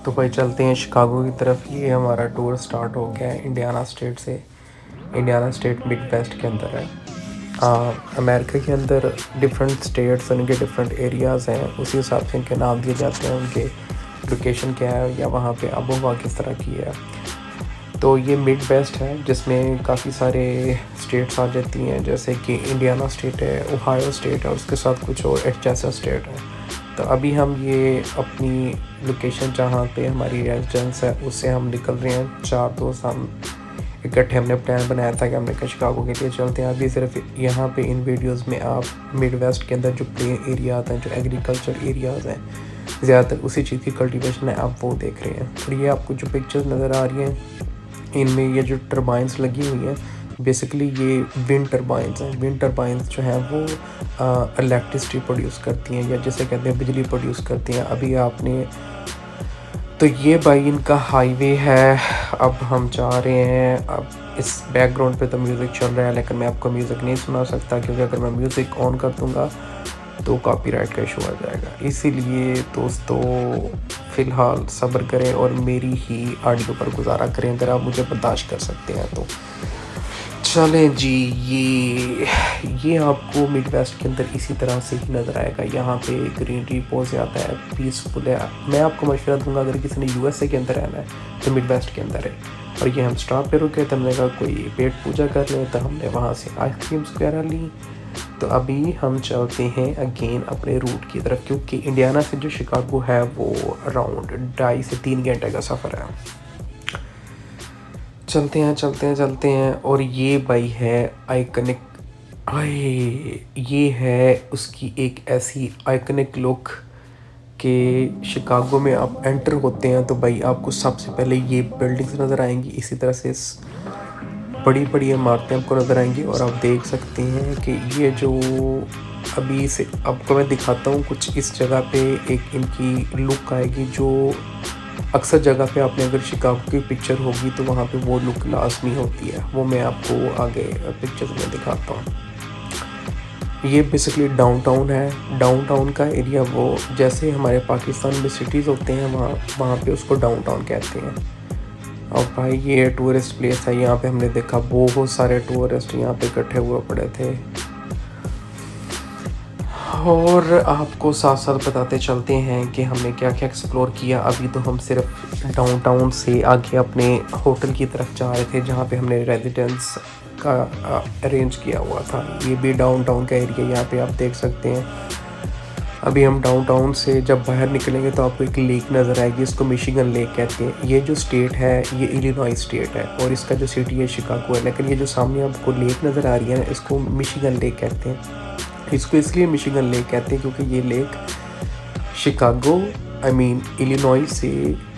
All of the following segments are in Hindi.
तो भाई चलते हैं शिकागो की तरफ। ये हमारा टूर स्टार्ट हो गया है इंडियाना स्टेट से। इंडियाना स्टेट मिड वेस्ट के अंदर है। अमेरिका के अंदर डिफरेंट स्टेट्स उनके डिफरेंट एरियाज़ हैं, उसी हिसाब से इनके नाम दिए जाते हैं। उनके लोकेशन क्या है या वहाँ पे आबो हवा किस तरह की है। तो ये मिड वेस्ट है जिसमें काफ़ी सारे स्टेट्स आ जाती हैं, जैसे कि इंडियाना स्टेट है, ओहायो स्टेट है, उसके साथ कुछ और जैसा स्टेट है। तो अभी हम ये अपनी लोकेशन जहाँ पे हमारी रेजिडेंस है उससे हम निकल रहे हैं। 4 दोस्त हम इकट्ठे हमने प्लान बनाया था कि हमने कहा शिकागो के लिए चलते हैं। अभी सिर्फ यहाँ पे इन वीडियोस में आप मिड वेस्ट के अंदर जो प्लेन एरियाज़ हैं, जो एग्रीकल्चर एरियाज़ हैं, ज़्यादातर उसी चीज़ की कल्टीवेशन है, आप वो देख रहे हैं। और ये आपको जो पिक्चर्स नज़र आ रही हैं, इनमें ये जो टर्बाइंस लगी हुई हैं, बेसिकली ये विंड टर्बाइंस हैं। विंड टर्बाइंस जो हैं वो इलेक्ट्रिसिटी प्रोड्यूस करती हैं, या जिसे कहते हैं बिजली प्रोड्यूस करती हैं। अभी आपने तो ये भाई इनका हाईवे है। अब हम जा रहे हैं। अब इस बैकग्राउंड पे तो म्यूज़िक चल रहा है, लेकिन मैं आपको म्यूज़िक नहीं सुना सकता, क्योंकि अगर मैं म्यूज़िक ऑन कर दूँगा तो कॉपीराइट का इशू आ जाएगा। इसीलिए दोस्तों फ़िलहाल सब्र करें और मेरी ही ऑडियो पर गुजारा करें, अगर आप मुझे बर्दाश्त कर सकते हैं तो। चलें जी, ये आपको मिड वेस्ट के अंदर इसी तरह से ही नज़र आएगा। यहाँ पे ग्रीनरी बहुत ज़्यादा है, पीसफुल है। मैं आपको मशवरा दूंगा, अगर किसी ने यूएसए के अंदर रहना है तो मिड वेस्ट के अंदर है। और ये हम स्टॉप पे रुके तो हमने कहा कोई पेट पूजा कर ले, तो हमने वहाँ से आइसक्रीम्स वगैरह ली। तो अभी हम चलते हैं अगेन अपने रूट की तरफ, क्योंकि इंडियाना से जो शिकागो है वो अराउंड 2.5 से 3 घंटे का सफ़र है। चलते हैं। और ये भाई है आइकनिक। ये है उसकी एक ऐसी आइकनिक लुक कि शिकागो में आप एंटर होते हैं तो भाई आपको सबसे पहले ये बिल्डिंग्स नज़र आएंगी, इसी तरह से बड़ी बड़ी इमारतें आपको नज़र आएंगी। और आप देख सकते हैं कि ये जो अभी से आपको मैं दिखाता हूँ, कुछ इस जगह पे एक इनकी लुक आएगी, जो अक्सर जगह पे आपने अगर शिकागो की पिक्चर होगी तो वहाँ पे वो लुक लाजमी होती है। वो मैं आपको आगे पिक्चर्स में दिखाता हूँ। ये बेसिकली डाउनटाउन है। डाउनटाउन का एरिया वो जैसे हमारे पाकिस्तान में सिटीज़ होते हैं, वहाँ पे उसको डाउनटाउन कहते हैं। और भाई ये टूरिस्ट प्लेस है। यहाँ पे हमने देखा बहुत सारे टूरिस्ट यहाँ पे इकट्ठे हुए पड़े थे। और आपको साथ साथ बताते चलते हैं कि हमने क्या क्या एक्सप्लोर किया। अभी तो हम सिर्फ डाउनटाउन से आगे अपने होटल की तरफ जा रहे थे, जहाँ पे हमने रेजिडेंस का अरेंज किया हुआ था। ये भी डाउनटाउन का एरिया, यहाँ पे आप देख सकते हैं। अभी हम डाउनटाउन से जब बाहर निकलेंगे तो आपको एक लेक नज़र आएगी, इसको मिशिगन लेक कहते हैं। ये जो स्टेट है ये इलिनॉइस स्टेट है, और इसका जो सिटी है शिकागो है। लेकिन ये जो सामने आपको लेक नज़र आ रही है ना, इसको मिशिगन लेक कहते हैं। इसको इसलिए मिशिगन लेक कहते हैं क्योंकि ये लेक शिकागो इलिनॉइस से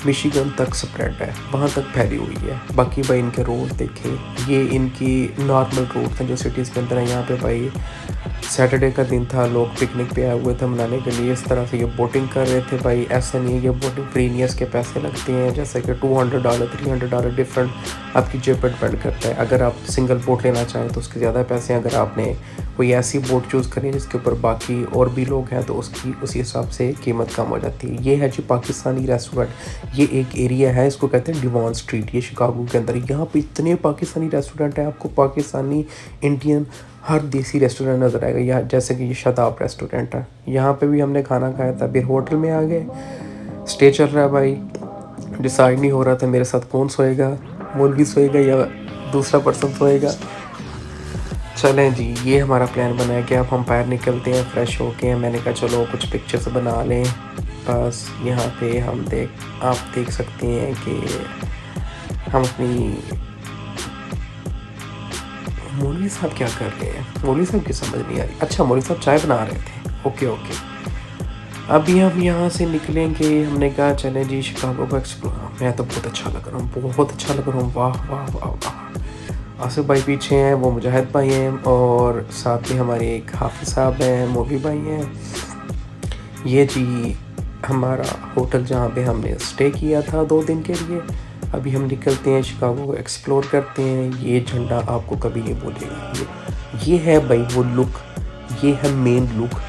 मिशिगन तक स्प्रेड है, वहाँ तक फैली हुई है। बाकी भाई इनके रोड देखें, ये इनकी नॉर्मल रोड हैं जो सिटीज़ के अंदर है। यहाँ पे भाई सैटरडे का दिन था, लोग पिकनिक पे आए हुए थे मनाने के लिए। इस तरह से ये बोटिंग कर रहे थे। भाई ऐसा नहीं है, ये बोटिंग फ्री नहीं है, इसके पैसे लगते हैं, जैसे कि $200 $300 डिफरेंट आपकी जेब पर डिपेंड करता है। अगर आप सिंगल बोट लेना चाहें तो उसके ज़्यादा पैसे हैं। अगर आपने कोई ऐसी बोट चूज़ करें जिसके ऊपर बाकी और भी लोग हैं तो उसकी उसी हिसाब से कीमत कम हो जाती है। ये है जी पाकिस्तानी रेस्टोरेंट। ये एक एरिया है, इसको कहते हैं डिवान स्ट्रीट, ये शिकागो के अंदर। यहाँ पे इतने पाकिस्तानी रेस्टोरेंट हैं, आपको पाकिस्तानी, इंडियन, हर देसी रेस्टोरेंट नज़र आएगा। यहाँ जैसे कि ये शताब रेस्टोरेंट है, यहाँ पे भी हमने खाना खाया था। फिर होटल में आ गए, स्टे चल रहा है भाई। डिसाइड नहीं हो रहा था मेरे साथ कौन सोएगा, मौलवी सोएगा या दूसरा पर्सन सोएगा। चलें जी, ये हमारा प्लान बना है कि अब हम बाहर निकलते हैं फ्रेश होके। मैंने कहा चलो कुछ पिक्चर्स बना लें। बस यहाँ पे आप देख सकते हैं कि हम अपनी मौलवी साहब क्या कर रहे हैं। मौलवी साहब की समझ नहीं आ रही। अच्छा, मौलवी साहब चाय बना रहे थे। ओके। अभी हम यहाँ से निकलेंगे। हमने कहा चले जी शिकागो को एक्सप्लोर। मैं तो बहुत अच्छा लग रहा हूँ। वाह। आसिफ भाई पीछे हैं, वो मुजाहिद भाई हैं, और साथ में हमारे एक हाफिज़ साहब हैं, मौलवी भाई हैं। ये जी हमारा होटल जहाँ पे हमने स्टे किया था 2 दिन के लिए। अभी हम निकलते हैं, शिकागो को एक्सप्लोर करते हैं। ये झंडा आपको कभी नहीं भूलेगा। ये है भाई वो लुक, ये है मेन लुक।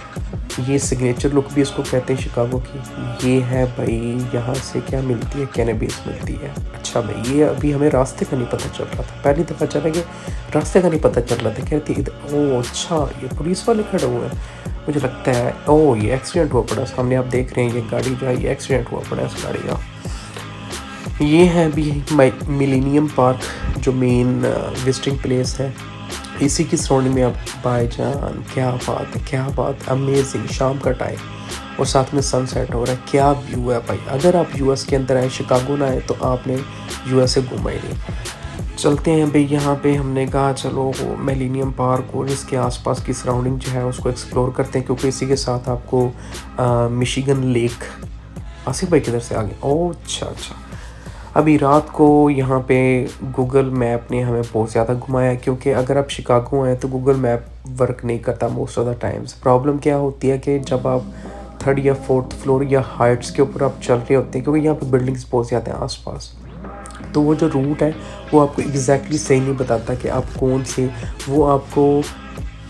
ये सिग्नेचर लुक भी इसको कहते हैं शिकागो की। ये है भाई, यहाँ से क्या मिलती है, कैनबिस मिलती है। अच्छा भाई, ये अभी हमें रास्ते का नहीं पता चल रहा था, पहली दफ़ा चलेंगे रास्ते का नहीं पता चल रहा था, कहते इधर। ओह अच्छा, ये पुलिस वाले खड़े हुए हैं मुझे लगता है। ओह ये एक्सीडेंट हुआ पड़ा, सामने आप देख रहे हैं ये गाड़ी जो है, ये एक्सीडेंट हुआ पड़ा इस गाड़ी का। ये है अभी मिलेनियम पार्क जो मेन विजिटिंग प्लेस है, इसी की सराउंडिंग में। आप भाईजान क्या बात है, क्या बात, अमेजिंग, शाम का टाइम और साथ में सनसेट हो रहा है, क्या व्यू है भाई। अगर आप यूएस के अंदर आए, शिकागो ना आए, तो आपने यूएस से घूमा ही नहीं। चलते हैं भाई, यहाँ पे हमने कहा चलो मिलेनियम पार्क और इसके आसपास की सराउंडिंग जो है उसको एक्सप्लोर करते हैं, क्योंकि इसी के साथ आपको मिशिगन लेक। आसिफ भाई किधर से आ गए? ओह अच्छा। अभी रात को यहाँ पे गूगल मैप ने हमें बहुत ज़्यादा घुमाया, क्योंकि अगर आप शिकागो आए तो गूगल मैप वर्क नहीं करता most of the times. Problem क्या होती है कि जब आप 3rd या 4th फ्लोर या हाइट्स के ऊपर आप चल रहे होते हैं, क्योंकि यहाँ पे बिल्डिंग्स बहुत ज़्यादा हैं आसपास, तो वो जो रूट है वो आपको एग्जैक्टली सही नहीं बताता कि आप कौन से, वो आपको।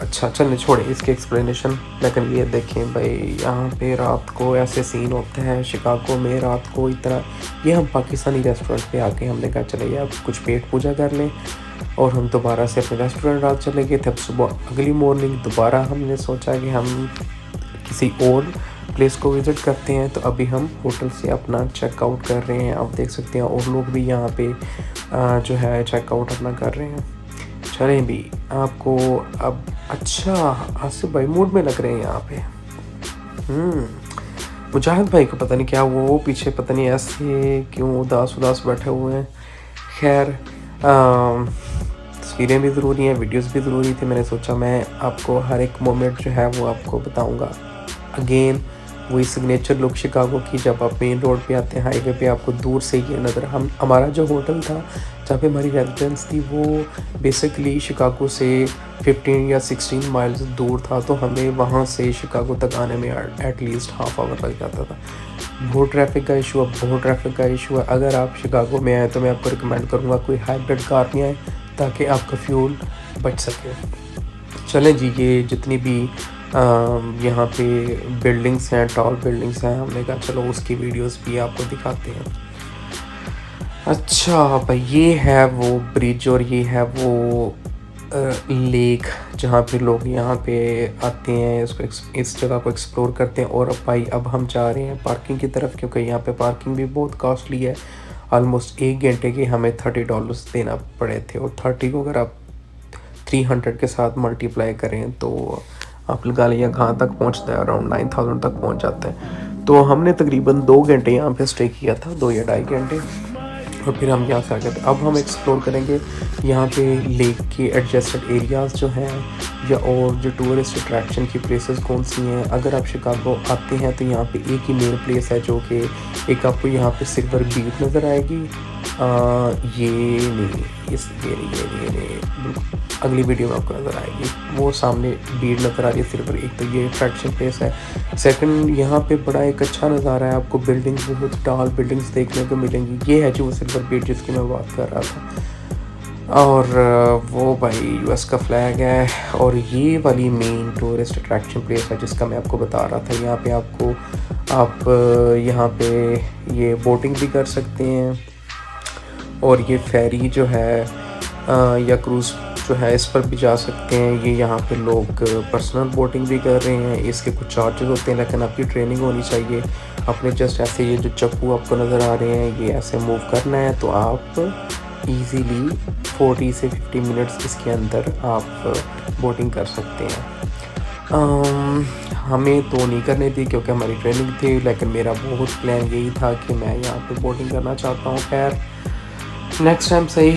अच्छा चलने छोड़े इसके एक्सप्लेनेशन, लेकिन ये देखें भाई, यहाँ पे रात को ऐसे सीन होते हैं शिकागो में रात को इतना। ये हम पाकिस्तानी रेस्टोरेंट पे आके हमने कहा चले यार कुछ पेट पूजा कर लें, और हम दोबारा से अपने रेस्टोरेंट रात चले गए थे। अब सुबह अगली मॉर्निंग दोबारा हमने सोचा कि हम किसी और प्लेस को विज़िट करते हैं, तो अभी हम होटल से अपना चेकआउट कर रहे हैं। आप देख सकते हैं और लोग भी यहाँ पे जो है चेकआउट अपना कर रहे हैं। चलें भी, आपको अब अच्छा आसिफ भाई मूड में लग रहे हैं यहाँ पे। मुजाहिद भाई को पता नहीं क्या वो पीछे पता नहीं ऐसे क्यों उदास बैठे हुए हैं। खैर तस्वीरें भी ज़रूरी हैं, वीडियोस भी ज़रूरी थी, मैंने सोचा मैं आपको हर एक मोमेंट जो है वो आपको बताऊंगा। अगेन वही सिग्नेचर लुक शिकागो की, जब आप मेन रोड पे आते हैं हाईवे पे, आपको दूर से ये नज़र। हमारा जो होटल था जहाँ पे हमारी रेजिडेंस थी वो बेसिकली शिकागो से 15 या 16 माइल्स दूर था, तो हमें वहाँ से शिकागो तक आने में एटलीस्ट हाफ आवर लग जाता था। बहुत ट्रैफिक का इशू है। अगर आप शिकागो में आए तो मैं आपको रिकमेंड करूँगा कोई हाइब्रिड कार में आए, ताकि आपका फ्यूल बच सके। चलें जी, ये जितनी भी यहाँ पे बिल्डिंग्स हैं, टॉल बिल्डिंग्स हैं, हमने कहा चलो उसकी वीडियोस भी आपको दिखाते हैं। अच्छा भाई, ये है वो ब्रिज और ये है वो लेक जहाँ पे लोग यहाँ पे आते हैं, इस जगह को एक्सप्लोर करते हैं। और भाई अब हम जा रहे हैं पार्किंग की तरफ, क्योंकि यहाँ पे पार्किंग भी बहुत कॉस्टली है। ऑलमोस्ट 1 घंटे के हमें $30 देना पड़े थे, और 30 को अगर आप 300 के साथ मल्टीप्लाई करें तो आप लगा लिया कहाँ तक पहुँचता है, अराउंड 9000 तक पहुँच जाता है। तो हमने तकरीबन 2 घंटे यहाँ पे स्टे किया था, 2 या 2.5 घंटे, और फिर हम यहाँ से आ गए थे। अब हम एक्सप्लोर करेंगे यहाँ पे लेक के एडजस्टेड एरियाज़ जो हैं, या और जो टूरिस्ट अट्रैक्शन की प्लेसेस कौन सी हैं। अगर आप शिकागो आते हैं तो यहाँ पे एक ही मेन प्लेस है, जो कि एक आपको यहाँ पे सिल्वर बीच नज़र आएगी। ये नहीं, अगली वीडियो में आपको नज़र आएगी, वो सामने भीड़ नज़र आ रही है सिल्वर। एक तो ये अट्रैक्शन प्लेस है। सेकंड, यहाँ पे बड़ा एक अच्छा नज़ारा है, आपको बिल्डिंग्स, बहुत टॉल बिल्डिंग्स देखने को मिलेंगी। ये है जो सिल्वर बीच जिसकी मैं बात कर रहा था। और वो भाई यूएस का फ्लैग है। और ये वाली मेन टूरिस्ट अट्रैक्शन प्लेस है जिसका मैं आपको बता रहा था। यहाँ पे आप यहाँ पे ये बोटिंग भी कर सकते हैं, और ये फेरी जो है या क्रूज़ जो है इस पर भी जा सकते हैं। ये यहाँ पे लोग पर्सनल बोटिंग भी कर रहे हैं, इसके कुछ चार्जेस होते हैं, लेकिन आपकी ट्रेनिंग होनी चाहिए। आपने जस्ट ऐसे ये जो चप्पू आपको नज़र आ रहे हैं ये ऐसे मूव करना है, तो आप इजीली 40 से 50 मिनट्स इसके अंदर आप बोटिंग कर सकते हैं। हमें तो नहीं करनी थी क्योंकि हमारी ट्रेनिंग थी, लेकिन मेरा बहुत प्लान यही था कि मैं यहाँ पे बोटिंग करना चाहता हूँ। खैर नेक्स्ट टाइम सही।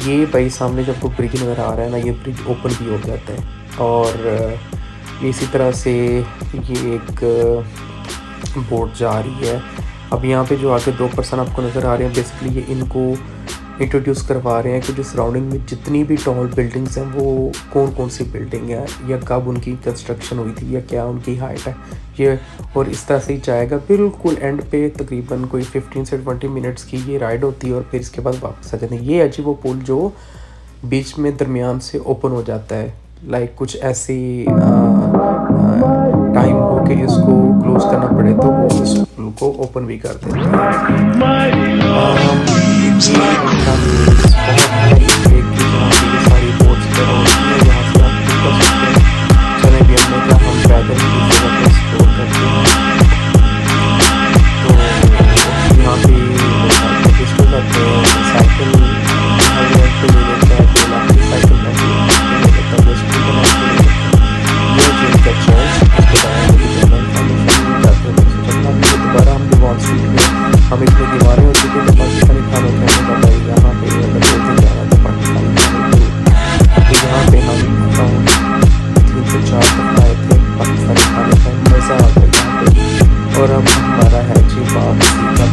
ये भाई सामने जब वो ब्रिज नज़र आ रहा है ना, ये ब्रिज ओपन भी हो जाता है, और इसी तरह से ये एक बोट जा रही है। अब यहाँ पे जो आगे 2 पर्सन आपको नज़र आ रहे हैं, बेसिकली ये इनको इंट्रोड्यूस करवा रहे हैं कि जो सराउंडिंग में जितनी भी टॉल बिल्डिंग्स हैं वो कौन कौन सी बिल्डिंग है, या कब उनकी कंस्ट्रक्शन हुई थी, या क्या उनकी हाइट है ये। और इस तरह से ही जाएगा बिल्कुल एंड पे, तकरीबन कोई 15 से 20 मिनट्स की ये राइड होती है, और फिर इसके बाद वापस आ जाते हैं। ये है जी वो पुल जो बीच में दरमियान से ओपन हो जाता है, लाइक कुछ ऐसी टाइम हो कि इसको क्लोज करना पड़े तो वो इसको ओपन भी कर देते हैं। ये इंडिया में बहुत है एक लेक की जहाँ पे ये सारी बोट्स वगैरह होती है, यहाँ से आप खुद कर सकते हैं। चले भी हमने कहा हम पैदल की जगह पर एक्सप्लोर करते हैं। तो यहाँ पे पिस्टल करते हैं, साइकिल हर रेंट पे ले लेते हैं, 2 लाख की साइकिल रेंट पे ले लेते हैं, 10 की रेंट पे ले लेते हैं। ये चीज़ का चर्च इसके बारे में भी ज़्यादा इन्फॉर्मेशन नहीं जाते हैं। तो चलना भी दोबारा हम डिवॉन स्ट्रीट में हम इतनी दीवारें हो चुकी थी पाकिस्तानी खानों के हमें पता है यहाँ पे अगर बोलते जाना तो पाकिस्तानी खाने तो यहाँ पे हम 3 से 4 दफ़ा आए थे। पाकिस्तानी खाने का मज़ा आ गया यहाँ पे। और अब हमारा है जी वापसी का